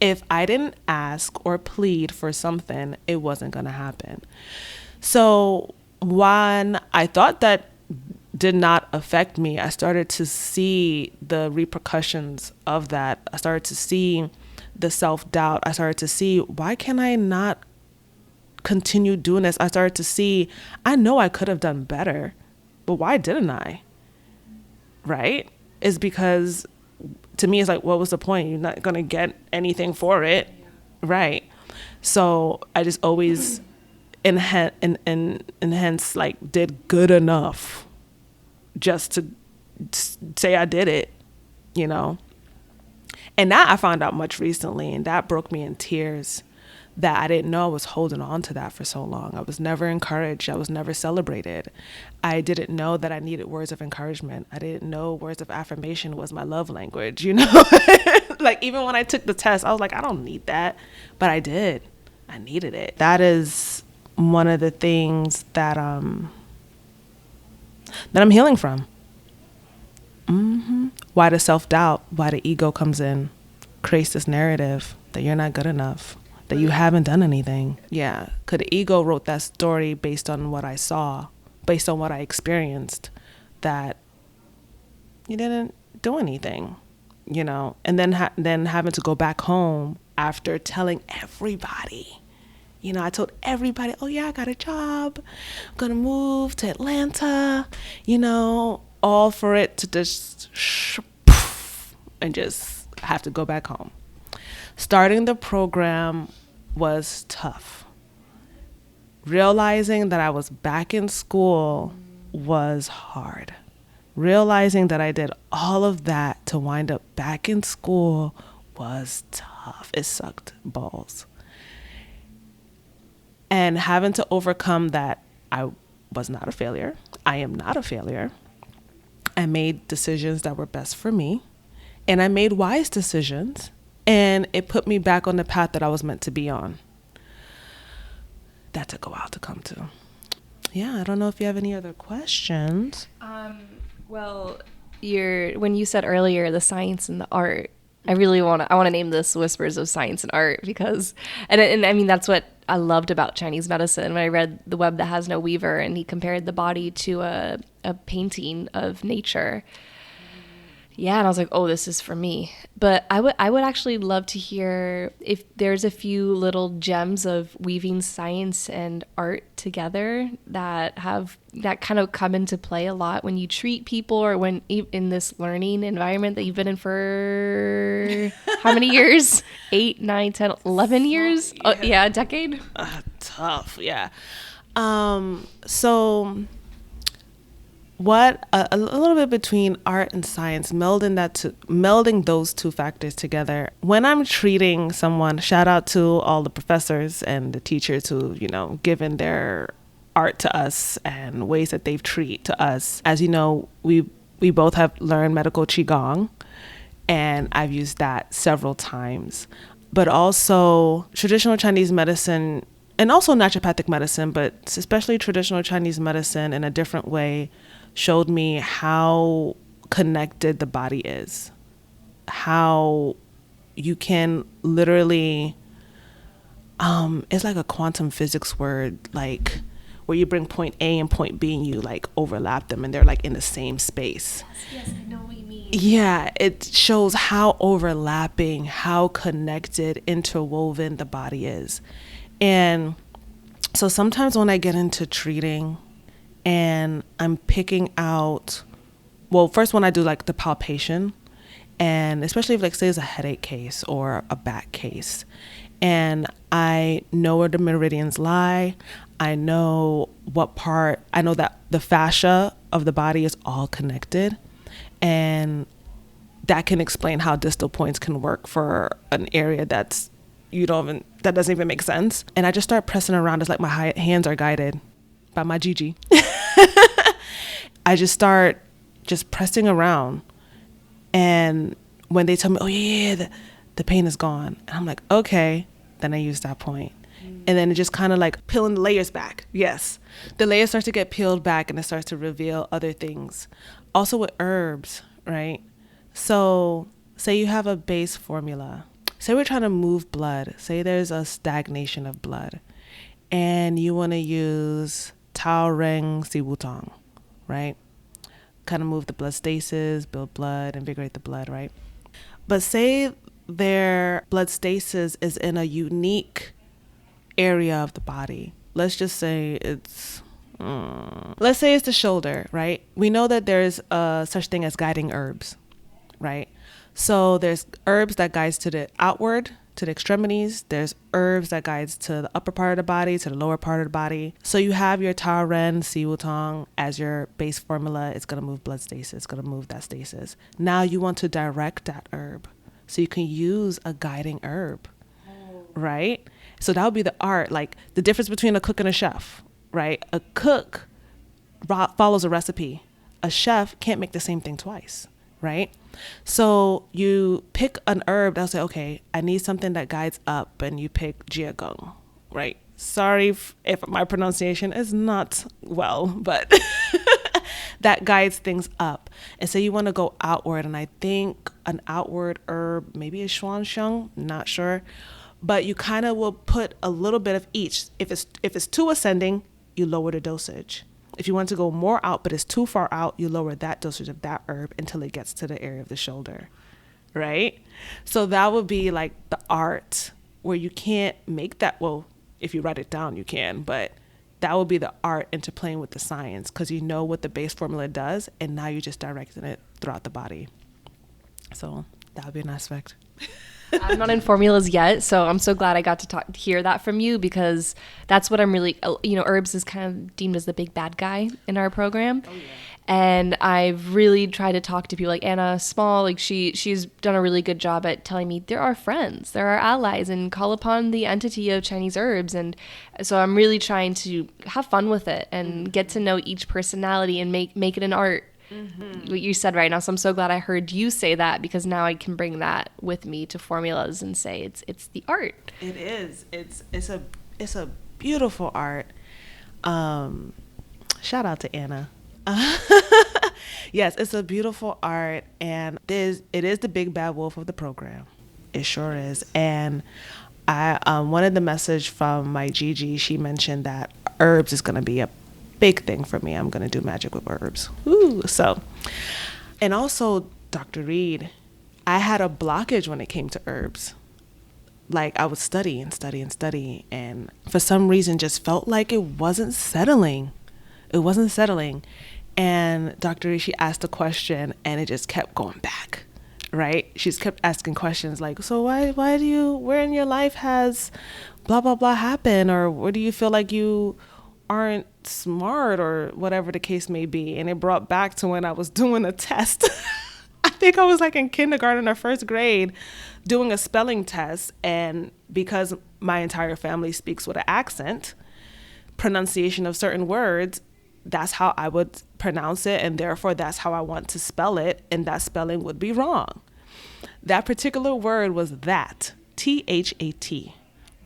If I didn't ask or plead for something, it wasn't going to happen. So when I thought that did not affect me, I started to see the repercussions of that. I started to see the self-doubt. I started to see, why can I not continue doing this? I started to see, I know I could have done better, but why didn't I? Right? Is because to me, it's like, what was the point? You're not going to get anything for it. Right. So I just always hence like did good enough just to say I did it, you know. And that I found out much recently, and that broke me in tears, that I didn't know I was holding on to that for so long. I was never encouraged. I was never celebrated. I didn't know that I needed words of encouragement. I didn't know words of affirmation was my love language, you know. Like even when I took the test, I was like, I don't need that. But I did. I needed it. That is one of the things that I'm healing from. Why the self-doubt, why the ego comes in, creates this narrative that you're not good enough, that you haven't done anything. Yeah, because the ego wrote that story based on what I saw, based on what I experienced, that you didn't do anything, you know. And then having to go back home after telling everybody. You know, I told everybody, oh yeah, I got a job. I'm going to move to Atlanta, you know, all for it to just and just have to go back home. Starting the program was tough. Realizing that I was back in school was hard. Realizing that I did all of that to wind up back in school was tough. It sucked balls. And having to overcome that, I was not a failure. I am not a failure. I made decisions that were best for me. And I made wise decisions. And it put me back on the path that I was meant to be on. That took a while to come to. Yeah, I don't know if you have any other questions. Well, when you said earlier the science and the art, I want to name this Whispers of Science and Art because, and I mean, that's what I loved about Chinese medicine. When I read The Web That Has No Weaver, and he compared the body to a painting of nature. Yeah, and I was like, oh, this is for me. But I would actually love to hear if there's a few little gems of weaving science and art together that kind of come into play a lot when you treat people, or when in this learning environment that you've been in for how many years? 8, 9, 10, 11 years? Yeah, a decade? Tough, yeah. So what a little bit between art and science, melding those two factors together. When I'm treating someone, shout out to all the professors and the teachers who, you know, given their art to us and ways that they've treated to us. As you know, we we both have learned medical qigong, and I've used that several times. But also traditional Chinese medicine, and also naturopathic medicine, but especially traditional Chinese medicine in a different way, showed me how connected the body is, how you can literally, it's like a quantum physics word, like where you bring point A and point B and you like overlap them and they're like in the same space. Yes, I know what you mean. Yeah, it shows how overlapping, how connected, interwoven the body is. And so sometimes when I get into treating and I'm picking out, well, first when I do like the palpation, and especially if like say it's a headache case or a back case, and I know where the meridians lie, I know what part, I know that the fascia of the body is all connected, and that can explain how distal points can work for an area that doesn't even make sense. And I just start pressing around. It's like my hands are guided by my Gigi. I just start just pressing around. And when they tell me, oh yeah, the pain is gone. And I'm like, okay. Then I use that point. And then it just kind of like peeling the layers back. Yes. The layers start to get peeled back and it starts to reveal other things. Also with herbs, right? So say you have a base formula. Say we're trying to move blood. Say there's a stagnation of blood. And you want to use Tao Reng Si Wutong, right? Kind of move the blood stasis, build blood, invigorate the blood, right? But say their blood stasis is in a unique area of the body. Let's just say it's the shoulder, right? We know that there's such thing as guiding herbs, right? So there's herbs that guides to the outward, to the extremities. There's herbs that guides to the upper part of the body, to the lower part of the body. So you have your Tao Ren, Si Wutong as your base formula. It's going to move blood stasis. It's going to move that stasis. Now you want to direct that herb. So you can use a guiding herb, right? So that would be the art, like the difference between a cook and a chef, right? A cook follows a recipe. A chef can't make the same thing twice, right? So you pick an herb that'll say, okay, I need something that guides up, and you pick jiagong, right? Sorry if my pronunciation is not well, but that guides things up. And so you want to go outward, and I think an outward herb, maybe a xuanxiang, not sure, but you kind of will put a little bit of each. If it's too ascending, you lower the dosage. If you want to go more out, but it's too far out, you lower that dosage of that herb until it gets to the area of the shoulder, right? So that would be like the art where you can't make that. Well, if you write it down, you can, but that would be the art into playing with the science, because you know what the base formula does, and now you're just directing it throughout the body. So that would be an aspect. I'm not in formulas yet, so I'm so glad I got to hear that from you, because that's what I'm really, herbs is kind of deemed as the big bad guy in our program. Oh, yeah. And I've really tried to talk to people like Anna Small, like she's done a really good job at telling me there are friends, there are allies, and call upon the entity of Chinese herbs. And so I'm really trying to have fun with it and get to know each personality and make it an art. Mm-hmm. What you said right now. So I'm so glad I heard you say that, because now I can bring that with me to formulas and say it's the art. It is. It's a beautiful art. Shout out to Anna. Yes, it's a beautiful art, and it is the big bad wolf of the program. It sure is. And I wanted the message from my Gigi. She mentioned that herbs is going to be a big thing for me. I'm going to do magic with herbs. Ooh, so, and also Dr. Reed, I had a blockage when it came to herbs. Like I would study, and for some reason just felt like it wasn't settling. And Dr. Reed, she asked a question and it just kept going back, right? She just kept asking questions like, so why do you, where in your life has blah, blah, blah happen? Or where do you feel like you aren't smart, or whatever the case may be? And it brought back to when I was doing a test. I think I was like in kindergarten or first grade doing a spelling test. And because my entire family speaks with an accent, pronunciation of certain words, that's how I would pronounce it, and therefore that's how I want to spell it, and that spelling would be wrong. That particular word was that, T-H-A-T,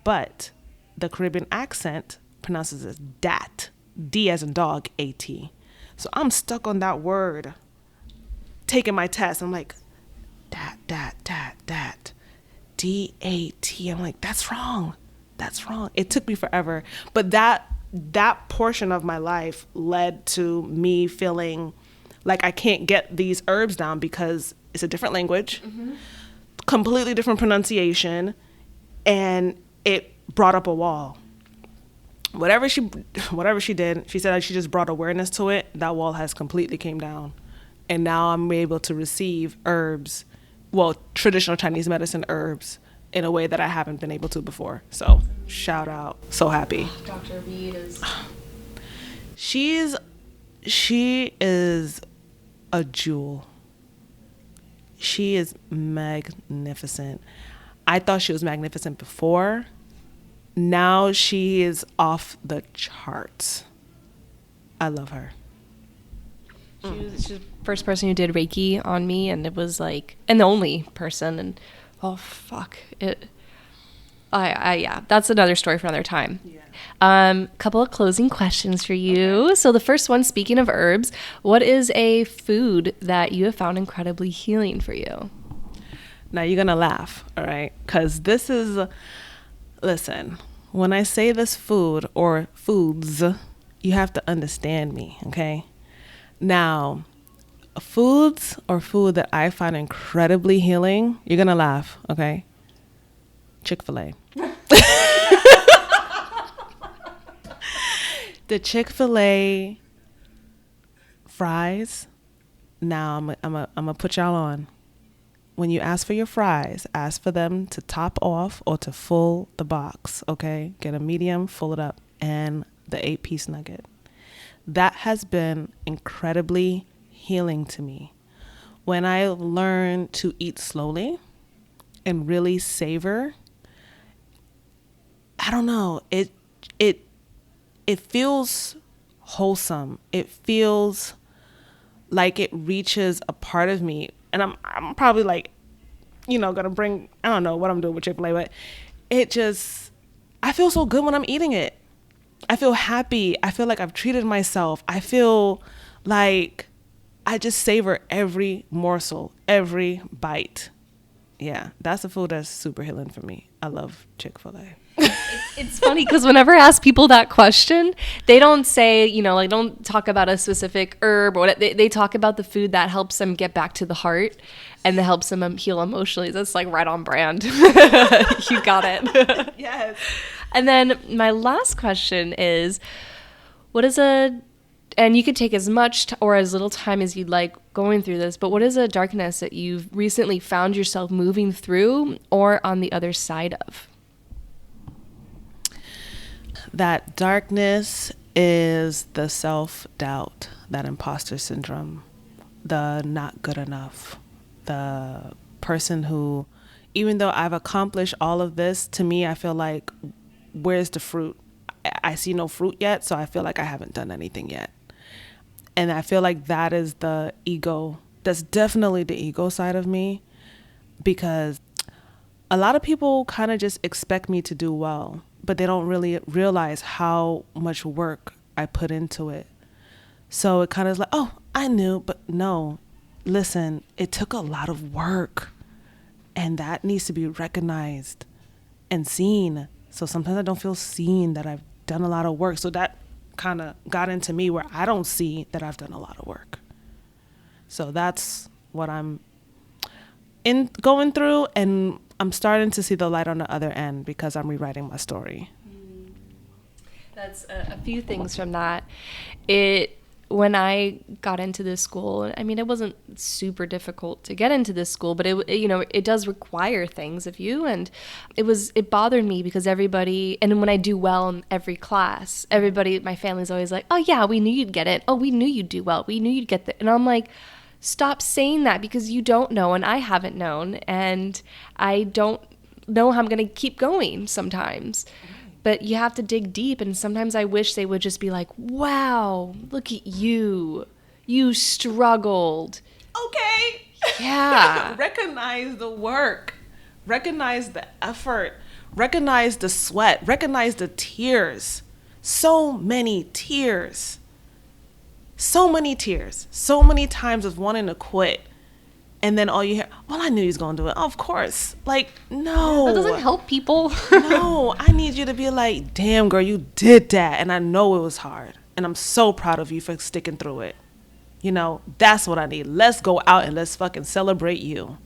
but the Caribbean accent pronounces it dat, D as in dog, A-T. So I'm stuck on that word, taking my test. I'm like, dat, D-A-T. I'm like, that's wrong. It took me forever. But that portion of my life led to me feeling like I can't get these herbs down because it's a different language, completely different pronunciation, and it brought up a wall. Whatever she did, she said she just brought awareness to it. That wall has completely came down. And now I'm able to receive herbs, well, traditional Chinese medicine herbs, in a way that I haven't been able to before. So shout out. So happy. Dr. Reed is... She is a jewel. She is magnificent. I thought she was magnificent before. Now she is off the charts. I love her. She's the first person who did Reiki on me, and it was like, and the only person, and oh fuck it. Yeah, that's another story for another time. Yeah. Couple of closing questions for you. Okay. So the first one, speaking of herbs, what is a food that you have found incredibly healing for you? Now you're gonna laugh, all right? Because this is, listen, when I say this food or foods, you have to understand me, okay? Now, foods or food that I find incredibly healing, you're gonna laugh, okay? Chick-fil-A. The Chick-fil-A fries. Now I'm gonna put y'all on. When you ask for your fries, ask for them to top off or to full the box, okay? Get a medium, full it up, and the 8-piece nugget. That has been incredibly healing to me. When I learned to eat slowly and really savor, I don't know, it feels wholesome. It feels like it reaches a part of me. And I'm probably like, gonna bring, I don't know what I'm doing with Chick-fil-A, but I feel so good when I'm eating it. I feel happy. I feel like I've treated myself. I feel like I just savor every morsel, every bite. Yeah, that's a food that's super healing for me. I love Chick-fil-A. It's funny because whenever I ask people that question, they don't say, don't talk about a specific herb or what. They talk about the food that helps them get back to the heart and that helps them heal emotionally. That's like right on brand. You got it. Yes. And then my last question is, and you could take as much or as little time as you'd like going through this, but what is a darkness that you've recently found yourself moving through or on the other side of? That darkness is the self-doubt, that imposter syndrome, the not good enough, the person who, even though I've accomplished all of this, to me, I feel like, where's the fruit? I see no fruit yet, so I feel like I haven't done anything yet. And I feel like that is the ego. That's definitely the ego side of me, because a lot of people kind of just expect me to do well, but they don't really realize how much work I put into it. So it kind of is like, oh, I knew, but no, listen, it took a lot of work, and that needs to be recognized and seen. So sometimes I don't feel seen that I've done a lot of work. So that kind of got into me where I don't see that I've done a lot of work. So that's what I'm going through, and I'm starting to see the light on the other end because I'm rewriting my story. That's a few things from that. When I got into this school, I mean, it wasn't super difficult to get into this school, but it does require things of you. And it bothered me because everybody, and when I do well in every class, my family's always like, oh yeah, we knew you'd get it. Oh, we knew you'd do well. We knew you'd get and I'm like, stop saying that because you don't know and I haven't known and I don't know how I'm going to keep going sometimes. but you have to dig deep. And sometimes I wish they would just be like, wow, look at you. You struggled. Okay. Yeah. Recognize the work. Recognize the effort. Recognize the sweat. Recognize the tears. So many tears. So many tears. So many times of wanting to quit. And then all you hear, well, I knew he was going to do it. Of course. Like, no. That doesn't help people. No, I need you to be like, damn, girl, you did that. And I know it was hard. And I'm so proud of you for sticking through it. You know, that's what I need. Let's go out and let's fucking celebrate you.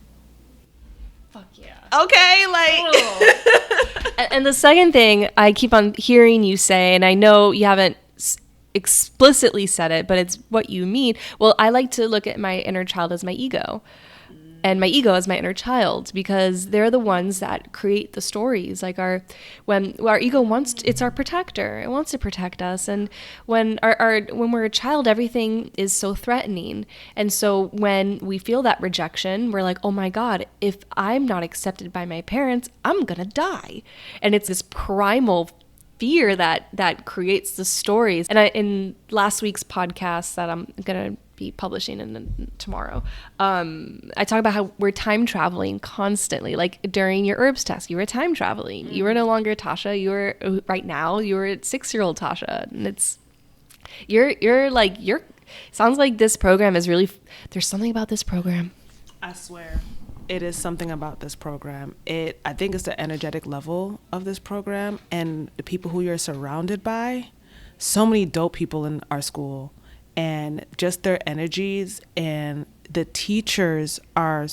Fuck yeah. Okay, like. And the second thing I keep on hearing you say, and I know you haven't explicitly said it, but it's what you mean. Well, I like to look at my inner child as my ego. And my ego is my inner child, because they're the ones that create the stories. Like when our ego it's our protector. It wants to protect us. And when when we're a child, everything is so threatening. And so when we feel that rejection, we're like, oh my God, if I'm not accepted by my parents, I'm gonna die. And it's this primal fear that creates the stories. And in last week's podcast that I'm gonna be publishing tomorrow, I talk about how we're time traveling constantly. Like during your herbs test, you were time traveling. You were no longer Tasha. You're 6-year-old Tasha, and it's sounds like this program is really. There's something about this program. I swear, it is something about this program. I think it's the energetic level of this program and the people who you're surrounded by. So many dope people in our school. And just their energies, and the teachers there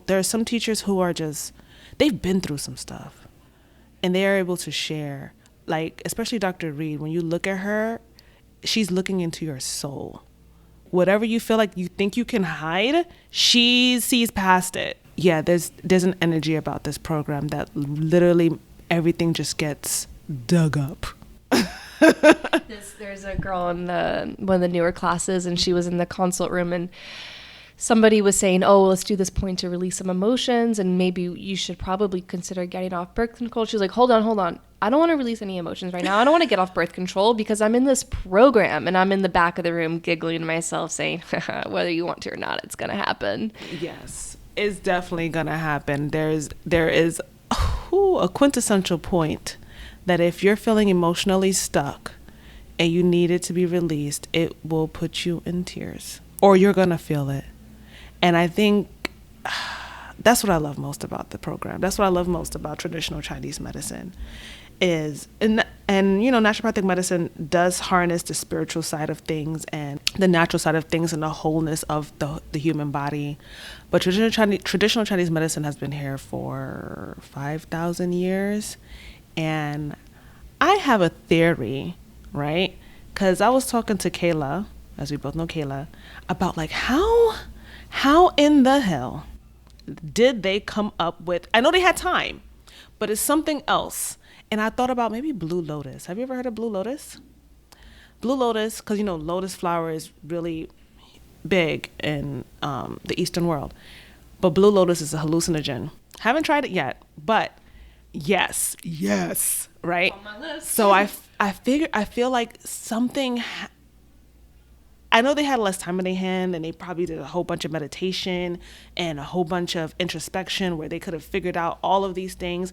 are some teachers who are they've been through some stuff and they are able to share, like, especially Dr. Reed. When you look at her, she's looking into your soul. Whatever you feel like you think you can hide, she sees past it. Yeah, there's an energy about this program that literally everything just gets dug up. There's a girl in one of the newer classes, and she was in the consult room, and somebody was saying, oh, let's do this point to release some emotions, and maybe you should probably consider getting off birth control. She was like, hold on. I don't want to release any emotions right now. I don't want to get off birth control because I'm in this program. And I'm in the back of the room giggling to myself saying, whether you want to or not, it's going to happen. Yes, it's definitely going to happen. There is a quintessential point that if you're feeling emotionally stuck and you need it to be released, it will put you in tears, or you're going to feel it. And I think that's what I love most about the program. That's what I love most about traditional Chinese medicine is, and naturopathic medicine does harness the spiritual side of things and the natural side of things and the wholeness of the human body. But traditional Chinese medicine has been here for 5,000 years. And I have a theory, right? Because I was talking to Kayla, as we both know Kayla, about like how in the hell did they come up with, I know they had time, but it's something else. And I thought about maybe blue lotus. Have you ever heard of blue lotus? Blue lotus, because lotus flower is really big in the Eastern world. But blue lotus is a hallucinogen. Haven't tried it yet, but yes, right? On my list. So I feel like something. I know they had less time in their hand, and they probably did a whole bunch of meditation and a whole bunch of introspection where they could have figured out all of these things.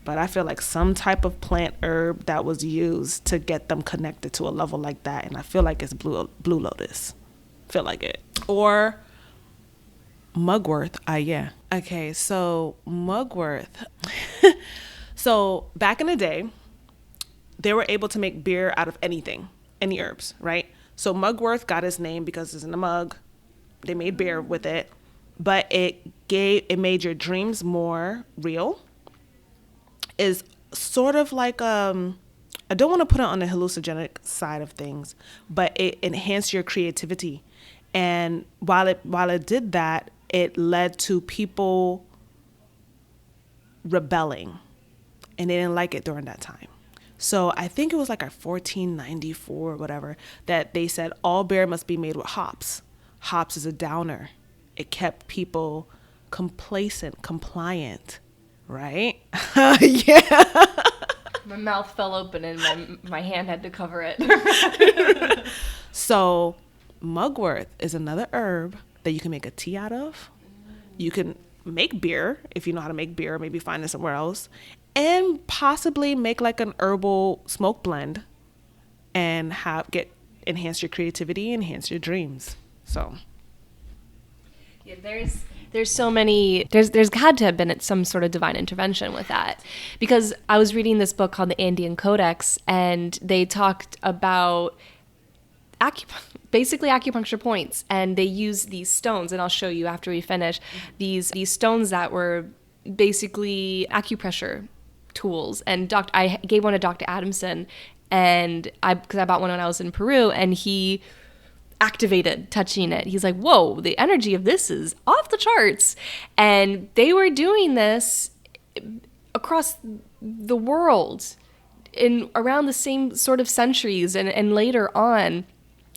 But I feel like some type of plant herb that was used to get them connected to a level like that, and I feel like it's blue lotus. Feel like it. Or mugwort. Yeah. Okay, so mugwort. So back in the day, they were able to make beer out of anything, any herbs, right? So mugwort got its name because it's in a mug. They made beer with it, but it made your dreams more real. Is sort of like I don't want to put it on the hallucinogenic side of things, but it enhanced your creativity. And while it did that, it led to people rebelling, and they didn't like it during that time. So I think it was like 1494 or whatever that they said all beer must be made with hops. Hops is a downer. It kept people complacent, compliant, right? Yeah. My mouth fell open and my hand had to cover it. So mugwort is another herb that you can make a tea out of. You can make beer if you know how to make beer, maybe find it somewhere else, and possibly make like an herbal smoke blend and enhance your creativity, enhance your dreams. So yeah, there's so many, there's had to have been some sort of divine intervention with that, because I was reading this book called the Andean Codex, and they talked about basically acupuncture points, and they use these stones, and I'll show you after we finish, these stones that were basically acupressure tools. And I gave one to Dr. Adamson, and because I bought one when I was in Peru, and he activated touching it. He's like, whoa, the energy of this is off the charts. And they were doing this across the world in around the same sort of centuries and later on.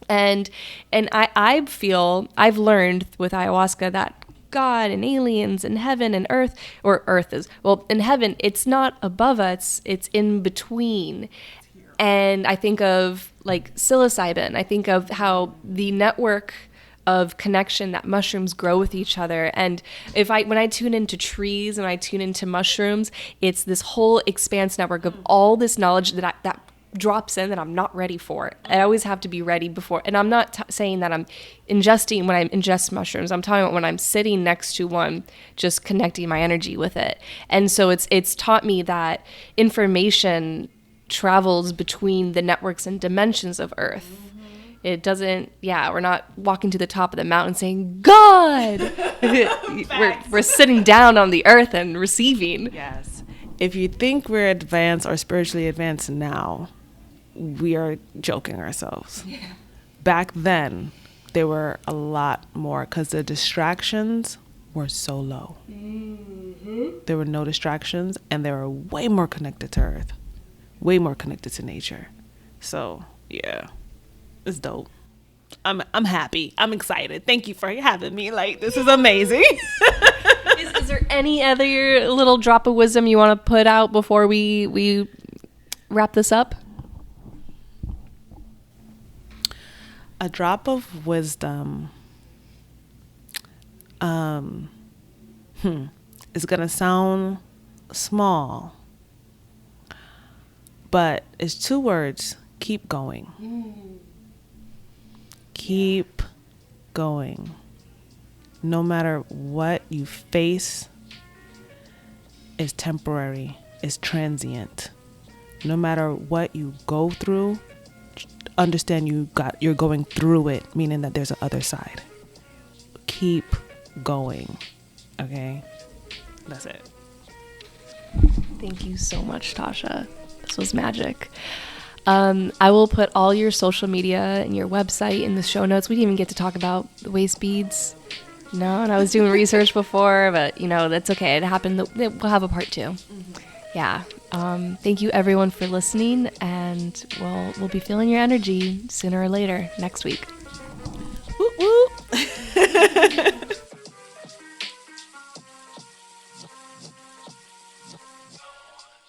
And I feel I've learned with ayahuasca that God and aliens and heaven and earth, or earth is, well, in heaven, it's not above us, it's in between. And I think of like psilocybin. I think of how the network of connection that mushrooms grow with each other. And when I tune into trees and I tune into mushrooms, it's this whole expanse network of all this knowledge that drops in that I'm not ready for. I always have to be ready before. And I'm not saying that I'm ingesting when I ingest mushrooms. I'm talking about when I'm sitting next to one, just connecting my energy with it. And so it's taught me that information travels between the networks and dimensions of Earth. It doesn't, we're not walking to the top of the mountain saying, God! we're sitting down on the earth and receiving. yes, if you think we're advanced or spiritually advanced now, we are joking ourselves. Yeah. Back then, there were a lot more because the distractions were so low. Mm-hmm. There were no distractions, and they were way more connected to Earth, way more connected to nature. So, yeah, it's dope. I'm happy. I'm excited. Thank you for having me. Like, this is amazing. Is there any other little drop of wisdom you want to put out before we wrap this up? A drop of wisdom is going to sound small, but it's 2 words. Keep going. Keep going. No matter what you face is temporary, is transient. No matter what you go through, understand you're going through it, meaning that there's an other side. Keep going. Okay? That's it. Thank you so much, Tasha. This was magic. I will put all your social media and your website in the show notes. We didn't even get to talk about the waist beads. No, and I was doing research before, but that's okay. It happened. We'll have a part 2. Mm-hmm. Yeah. Thank you everyone for listening, and we'll be feeling your energy sooner or later next week.